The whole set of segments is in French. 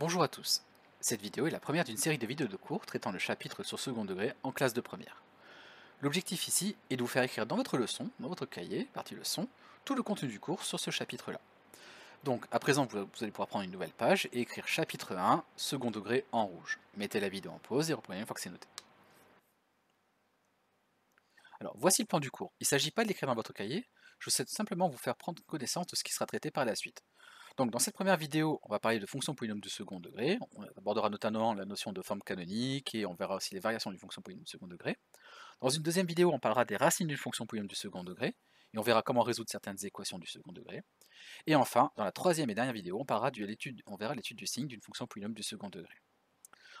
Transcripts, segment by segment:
Bonjour à tous. Cette vidéo est la première d'une série de vidéos de cours traitant le chapitre sur second degré en classe de première. L'objectif ici est de vous faire écrire dans votre leçon, dans votre cahier, partie leçon, tout le contenu du cours sur ce chapitre-là. Donc à présent vous allez pouvoir prendre une nouvelle page et écrire chapitre 1, second degré en rouge. Mettez la vidéo en pause et reprenez une fois que c'est noté. Alors voici le plan du cours. Il ne s'agit pas de l'écrire dans votre cahier, je souhaite simplement vous faire prendre connaissance de ce qui sera traité par la suite. Donc dans cette première vidéo, on va parler de fonctions polynômes du second degré, on abordera notamment la notion de forme canonique et on verra aussi les variations d'une fonction polynôme du second degré. Dans une deuxième vidéo, on parlera des racines d'une fonction polynôme du second degré et on verra comment résoudre certaines équations du second degré. Et enfin, dans la troisième et dernière vidéo, on verra l'étude du signe d'une fonction polynôme du second degré.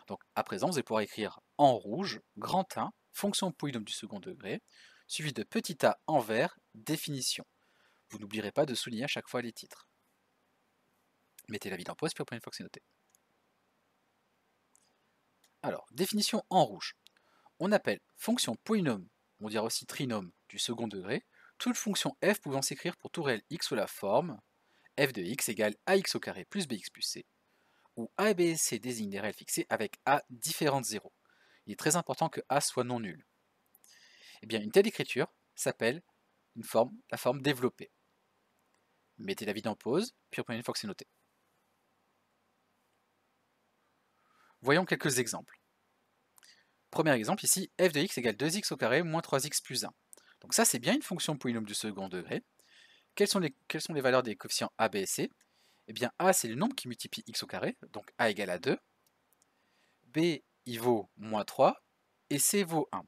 Donc à présent, vous allez pouvoir écrire en rouge, grand 1, fonction polynôme du second degré, suivi de petit a en vert, définition. Vous n'oublierez pas de souligner à chaque fois les titres. Mettez la vidéo en pause, puis reprenez une fois que c'est noté. Alors, définition en rouge. On appelle fonction polynôme, on dira aussi trinôme du second degré, toute fonction f pouvant s'écrire pour tout réel x sous la forme f de x égale ax au carré plus bx plus c, où a, b et c désignent des réels fixés avec a différent de 0. Il est très important que a soit non nul. Eh bien, une telle écriture s'appelle la forme développée. Mettez la vidéo en pause, puis reprenez une fois que c'est noté. Voyons quelques exemples. Premier exemple ici, f de x égale 2x au carré moins 3x plus 1. Donc ça c'est bien une fonction polynôme du second degré. Quelles sont les valeurs des coefficients a, b et c? Eh bien a c'est le nombre qui multiplie x au carré, donc a égale à 2. B il vaut moins 3 et c vaut 1.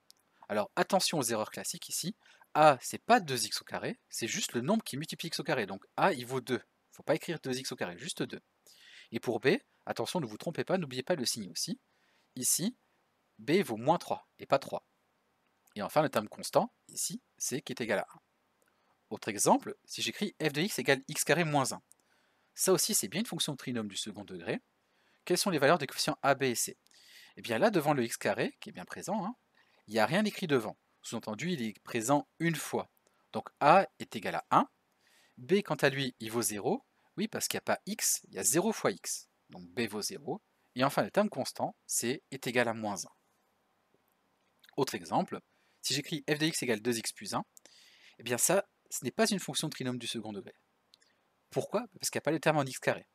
Alors attention aux erreurs classiques ici. A c'est pas 2x au carré, c'est juste le nombre qui multiplie x au carré. Donc a il vaut 2. Il ne faut pas écrire 2x au carré, juste 2. Et pour b, attention ne vous trompez pas, n'oubliez pas le signe aussi. Ici, b vaut moins 3 et pas 3. Et enfin, le terme constant, ici, c'est qui est égal à 1. Autre exemple, si j'écris f de x égale x carré moins 1. Ça aussi, c'est bien une fonction trinôme du second degré. Quelles sont les valeurs des coefficients a, b et c? Et bien là, devant le x carré, qui est bien présent, hein, il n'y a rien écrit devant. Sous-entendu, il est présent une fois. Donc a est égal à 1. B, quant à lui, il vaut 0. Oui, parce qu'il n'y a pas x, il y a 0 fois x. Donc b vaut 0. Et enfin, le terme constant, c est égal à moins 1. Autre exemple, si j'écris f de x égale 2x plus 1, eh bien ça, ce n'est pas une fonction trinôme du second degré. Pourquoi? Parce qu'il n'y a pas le terme en x carré.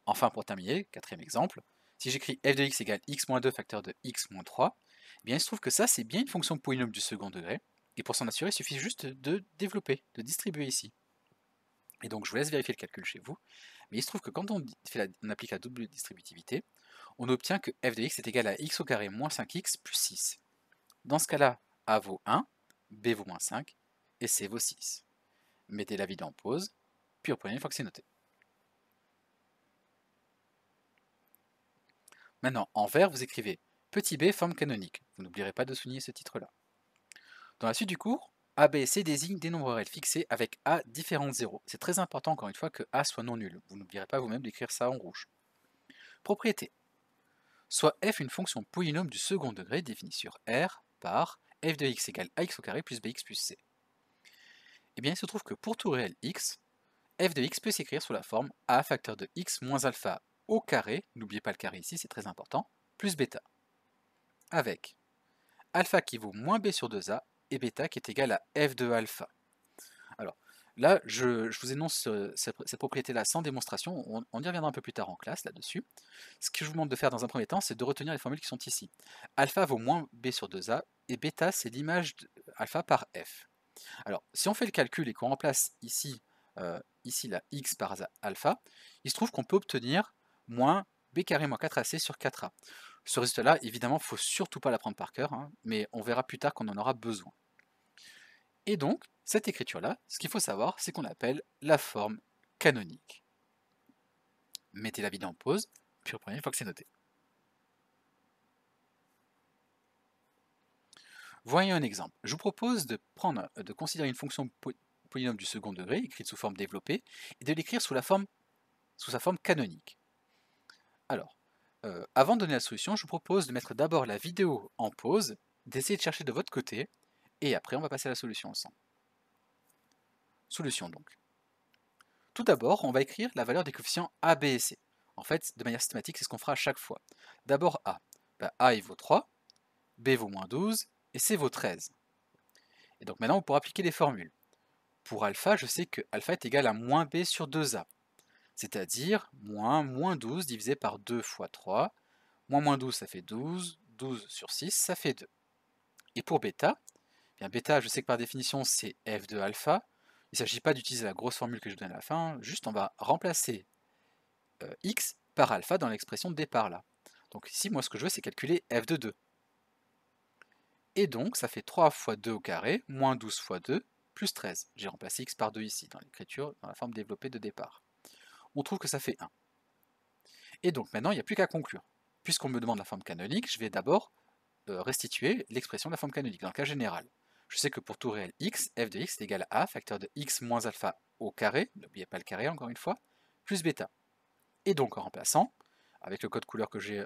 Enfin, pour terminer, quatrième exemple, si j'écris f de x égale x moins 2 facteur de x moins 3, eh bien il se trouve que ça, c'est bien une fonction polynôme du second degré, et pour s'en assurer, il suffit juste de développer, de distribuer ici. Et donc je vous laisse vérifier le calcul chez vous, mais il se trouve que quand on applique la double distributivité, on obtient que f de x est égal à x au carré moins 5x plus 6. Dans ce cas-là, a vaut 1, b vaut moins 5, et c vaut 6. Mettez la vidéo en pause, puis reprenez une fois que c'est noté. Maintenant, en vert, vous écrivez petit b forme canonique. Vous n'oublierez pas de souligner ce titre-là. Dans la suite du cours, a, b et c désignent des nombres réels fixés avec a différent de 0. C'est très important encore une fois que a soit non nul. Vous n'oublierez pas vous-même d'écrire ça en rouge. Propriété. Soit f une fonction polynôme du second degré définie sur R par f de x égale ax au carré plus bx plus c. Eh bien, il se trouve que pour tout réel x, f de x peut s'écrire sous la forme a facteur de x moins alpha au carré, n'oubliez pas le carré ici, c'est très important, plus bêta, avec alpha qui vaut moins b sur 2a et bêta qui est égal à f de alpha. Alors là, je vous énonce cette propriété-là sans démonstration, on y reviendra un peu plus tard en classe là-dessus. Ce que je vous demande de faire dans un premier temps, c'est de retenir les formules qui sont ici. Alpha vaut moins b sur 2a et bêta c'est l'image de alpha par f. Alors si on fait le calcul et qu'on remplace ici la x par alpha, il se trouve qu'on peut obtenir moins b carré moins 4ac sur 4a. Ce résultat-là, évidemment, il ne faut surtout pas l'apprendre par cœur, hein, mais on verra plus tard qu'on en aura besoin. Et donc, cette écriture-là, ce qu'il faut savoir, c'est qu'on appelle la forme canonique. Mettez la vidéo en pause, puis reprenez une fois que c'est noté. Voyons un exemple. Je vous propose de considérer une fonction polynôme du second degré, écrite sous forme développée, et de l'écrire sous sa forme canonique. Alors, avant de donner la solution, je vous propose de mettre d'abord la vidéo en pause, d'essayer de chercher de votre côté, et après on va passer à la solution ensemble. Solution donc. Tout d'abord, on va écrire la valeur des coefficients a, b et c. En fait, de manière systématique, c'est ce qu'on fera à chaque fois. D'abord A. A il vaut 3, B vaut moins 12, et C vaut 13. Et donc maintenant, on pourra appliquer les formules. Pour alpha, je sais que alpha est égal à moins B sur 2A, c'est-à-dire moins 12 divisé par 2 fois 3, moins 12 ça fait 12, 12 sur 6 ça fait 2. Et pour bêta, bien bêta, je sais que par définition c'est f de alpha, il ne s'agit pas d'utiliser la grosse formule que je donne à la fin, juste on va remplacer x par alpha dans l'expression de départ là. Donc ici, moi ce que je veux c'est calculer f de 2. Et donc ça fait 3 fois 2 au carré, moins 12 fois 2, plus 13. J'ai remplacé x par 2 ici, dans l'écriture, dans la forme développée de départ. On trouve que ça fait 1. Et donc maintenant, il n'y a plus qu'à conclure. Puisqu'on me demande la forme canonique, je vais d'abord restituer l'expression de la forme canonique, dans le cas général. Je sais que pour tout réel x, f de x est égal à a, facteur de x moins alpha au carré, n'oubliez pas le carré encore une fois, plus bêta. Et donc en remplaçant, avec le code couleur que j'ai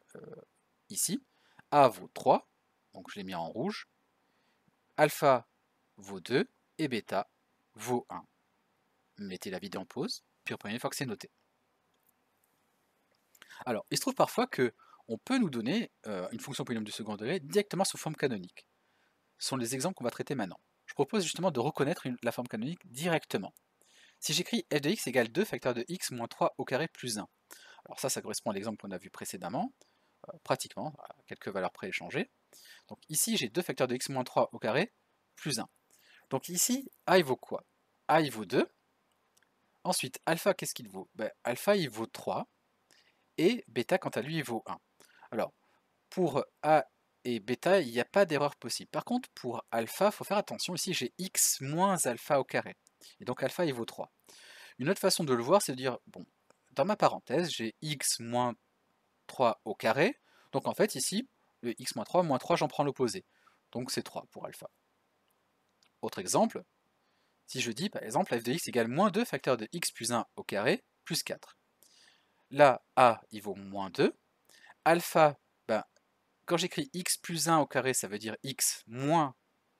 ici, a vaut 3, donc je l'ai mis en rouge, alpha vaut 2 et bêta vaut 1. Mettez la vidéo en pause, puis reprenez une fois que c'est noté. Alors, il se trouve parfois que on peut nous donner une fonction polynôme du second degré directement sous forme canonique. Ce sont les exemples qu'on va traiter maintenant. Je propose justement de reconnaître la forme canonique directement. Si j'écris f de x égale 2 facteur de x moins 3 au carré plus 1. Alors ça correspond à l'exemple qu'on a vu précédemment, pratiquement, à quelques valeurs prééchangées. Donc ici, j'ai 2 facteurs de x moins 3 au carré plus 1. Donc ici, a il vaut quoi? A il vaut 2. Ensuite, alpha, qu'est-ce qu'il vaut? Alpha, il vaut 3. Et bêta, quant à lui, il vaut 1. Alors, pour A et bêta, il n'y a pas d'erreur possible. Par contre, pour alpha, il faut faire attention. Ici, j'ai x moins alpha au carré. Et donc alpha, il vaut 3. Une autre façon de le voir, c'est de dire, bon, dans ma parenthèse, j'ai x moins 3 au carré. Donc en fait, ici, le x moins 3, j'en prends l'opposé. Donc c'est 3 pour alpha. Autre exemple, si je dis par exemple f de x égale moins 2 facteur de x plus 1 au carré plus 4. Là, a, il vaut moins 2. Alpha, quand j'écris x plus 1 au carré, ça veut dire x moins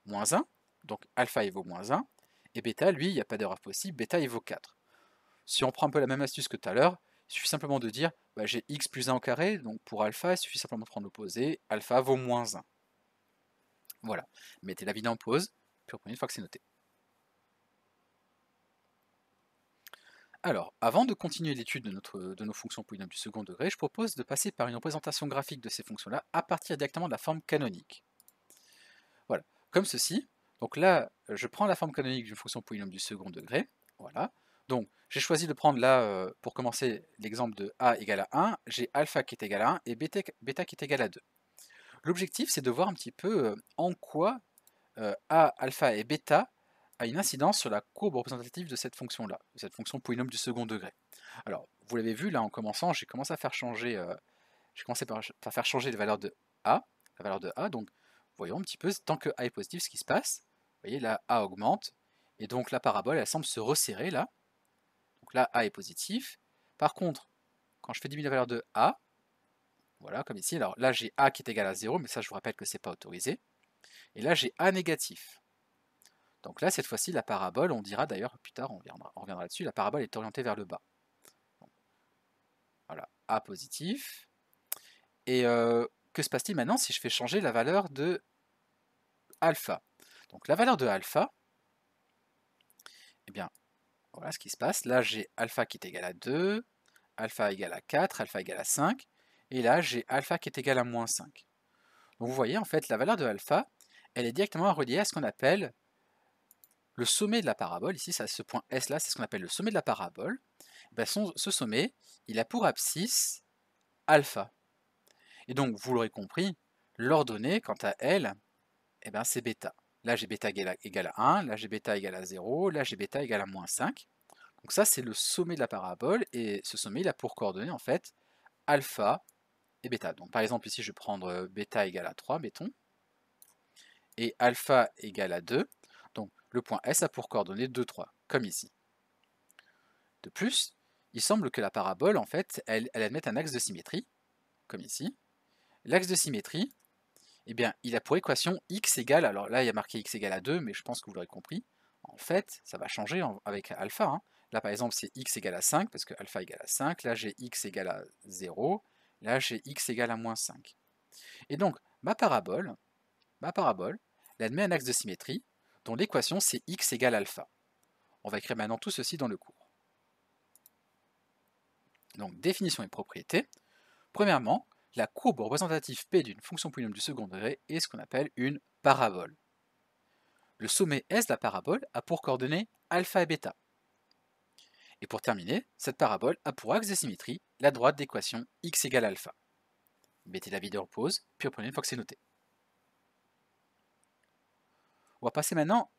1. Donc alpha, il vaut moins 1. Et bêta, lui, il n'y a pas d'erreur possible. Bêta, il vaut 4. Si on prend un peu la même astuce que tout à l'heure, il suffit simplement de dire j'ai x plus 1 au carré. Donc pour alpha, il suffit simplement de prendre l'opposé. Alpha vaut moins 1. Voilà. Mettez la vidéo en pause, puis reprenez une fois que c'est noté. Alors, avant de continuer l'étude de nos fonctions polynômes du second degré, je propose de passer par une représentation graphique de ces fonctions-là à partir directement de la forme canonique. Voilà, comme ceci. Donc là, je prends la forme canonique d'une fonction polynôme du second degré. Voilà. Donc, j'ai choisi de prendre là, pour commencer, l'exemple de a égale à 1, j'ai alpha qui est égal à 1 et bêta qui est égal à 2. L'objectif, c'est de voir un petit peu en quoi a, alpha et bêta a une incidence sur la courbe représentative de cette fonction-là, de cette fonction polynôme du second degré. Alors, vous l'avez vu, là, en commençant, j'ai commencé à faire changer, faire changer les valeurs de a, la valeur de a, donc voyons un petit peu, tant que a est positif, ce qui se passe. Vous voyez, là, a augmente, et donc la parabole, elle semble se resserrer, là. Donc là, a est positif. Par contre, quand je fais diminuer la valeur de a, voilà, comme ici, alors là, j'ai a qui est égal à 0, mais ça, je vous rappelle que c'est pas autorisé. Et là, j'ai a négatif. Donc là, cette fois-ci, la parabole, on dira d'ailleurs, plus tard, on reviendra là-dessus, la parabole est orientée vers le bas. Donc, voilà, a positif. Et que se passe-t-il maintenant si je fais changer la valeur de alpha? Donc la valeur de alpha, eh bien, voilà ce qui se passe. Là, j'ai alpha qui est égal à 2, alpha égale à 4, alpha égale à 5, et là, j'ai alpha qui est égal à moins 5. Donc vous voyez, en fait, la valeur de alpha, elle est directement reliée à ce qu'on appelle le sommet de la parabole. Ici, ce point S là, c'est ce qu'on appelle le sommet de la parabole. Ben, ce sommet, il a pour abscisse alpha. Et donc, vous l'aurez compris, l'ordonnée, quant à elle, eh ben, c'est bêta. Là, j'ai bêta égale à 1, là, j'ai bêta égale à 0, là, j'ai bêta égale à moins 5. Donc ça, c'est le sommet de la parabole, et ce sommet, il a pour coordonnées, en fait, alpha et bêta. Donc par exemple, ici, je vais prendre bêta égale à 3, mettons, et alpha égale à 2. Donc le point S a pour coordonnées 2, 3, comme ici. De plus, il semble que la parabole, en fait, elle admette un axe de symétrie, comme ici. L'axe de symétrie, eh bien, il a pour équation x égale, alors là il y a marqué x égale à 2, mais je pense que vous l'aurez compris, en fait, ça va changer avec alpha. Hein. Là, par exemple, c'est x égale à 5, parce que alpha égale à 5. Là, j'ai x égale à 0. Là, j'ai x égale à moins 5. Et donc, ma parabole, elle admet un axe de symétrie, dont l'équation, c'est x égale alpha. On va écrire maintenant tout ceci dans le cours. Donc, définition et propriétés. Premièrement, la courbe représentative P d'une fonction polynôme du second degré est ce qu'on appelle une parabole. Le sommet S de la parabole a pour coordonnées alpha et bêta. Et pour terminer, cette parabole a pour axe de symétrie la droite d'équation x égale alpha. Mettez la vidéo en pause, puis reprenez une fois que c'est noté. On va passer maintenant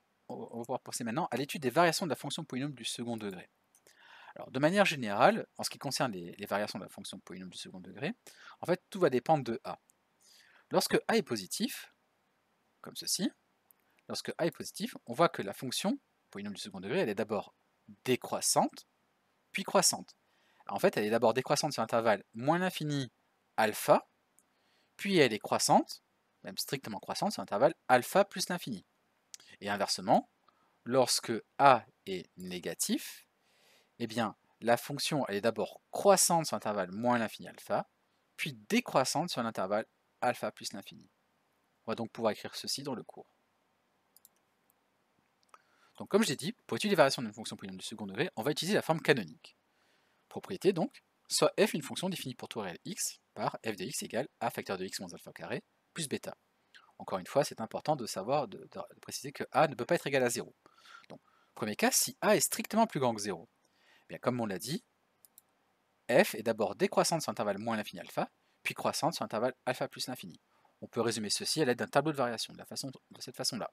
à l'étude des variations de la fonction polynôme du second degré. Alors, de manière générale, en ce qui concerne les variations de la fonction polynôme du second degré, en fait, tout va dépendre de a. Lorsque a est positif, comme ceci, lorsque a est positif, on voit que la fonction polynôme du second degré, elle est d'abord décroissante, puis croissante. En fait, elle est d'abord décroissante sur l'intervalle moins l'infini alpha, puis elle est croissante, même strictement croissante, sur l'intervalle alpha plus l'infini. Et inversement, lorsque a est négatif, eh bien, la fonction elle est d'abord croissante sur l'intervalle moins l'infini alpha, puis décroissante sur l'intervalle alpha plus l'infini. On va donc pouvoir écrire ceci dans le cours. Donc comme je l'ai dit, pour étudier les variations d'une fonction polynôme du second degré, on va utiliser la forme canonique. Propriété donc, soit f une fonction définie pour tout réel x par f de x égale a facteur de x moins alpha carré plus bêta. Encore une fois, c'est important de savoir, de préciser que a ne peut pas être égal à 0. Donc, premier cas, si a est strictement plus grand que 0, bien, comme on l'a dit, f est d'abord décroissante sur l'intervalle moins l'infini alpha, puis croissante sur l'intervalle alpha plus l'infini. On peut résumer ceci à l'aide d'un tableau de variation, de cette façon-là.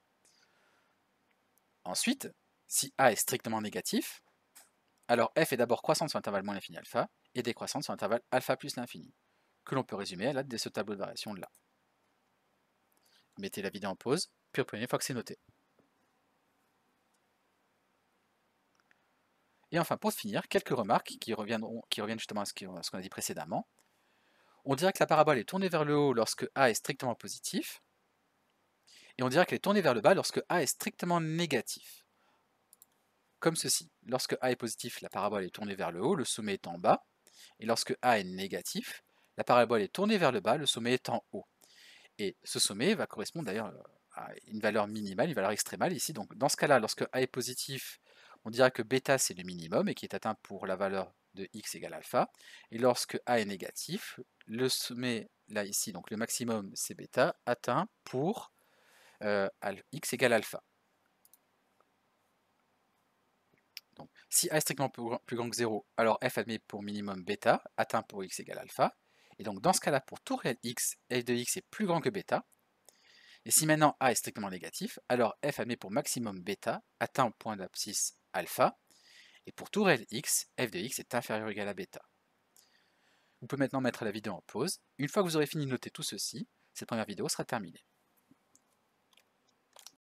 Ensuite, si a est strictement négatif, alors f est d'abord croissante sur l'intervalle moins l'infini alpha, et décroissante sur l'intervalle alpha plus l'infini, que l'on peut résumer à l'aide de ce tableau de variation-là. Mettez la vidéo en pause, puis reprenez une fois que c'est noté. Et enfin, pour finir, quelques remarques qui reviennent justement à ce qu'on a dit précédemment. On dirait que la parabole est tournée vers le haut lorsque a est strictement positif, et on dirait qu'elle est tournée vers le bas lorsque a est strictement négatif. Comme ceci, lorsque a est positif, la parabole est tournée vers le haut, le sommet est en bas, et lorsque a est négatif, la parabole est tournée vers le bas, le sommet est en haut. Et ce sommet va correspondre d'ailleurs à une valeur minimale, une valeur extrémale ici. Donc dans ce cas-là, lorsque a est positif, on dira que bêta c'est le minimum et qui est atteint pour la valeur de x égale alpha. Et lorsque a est négatif, le sommet, là ici, donc le maximum c'est bêta, atteint pour x égale alpha. Donc si a est strictement plus grand que 0, alors f admet pour minimum bêta, atteint pour x égale alpha. Et donc dans ce cas-là, pour tout réel x, f de x est plus grand que bêta. Et si maintenant a est strictement négatif, alors f admet pour maximum bêta, atteint au point d'abscisse alpha, et pour tout réel x, f de x est inférieur ou égal à bêta. Vous pouvez maintenant mettre la vidéo en pause. Une fois que vous aurez fini de noter tout ceci, cette première vidéo sera terminée.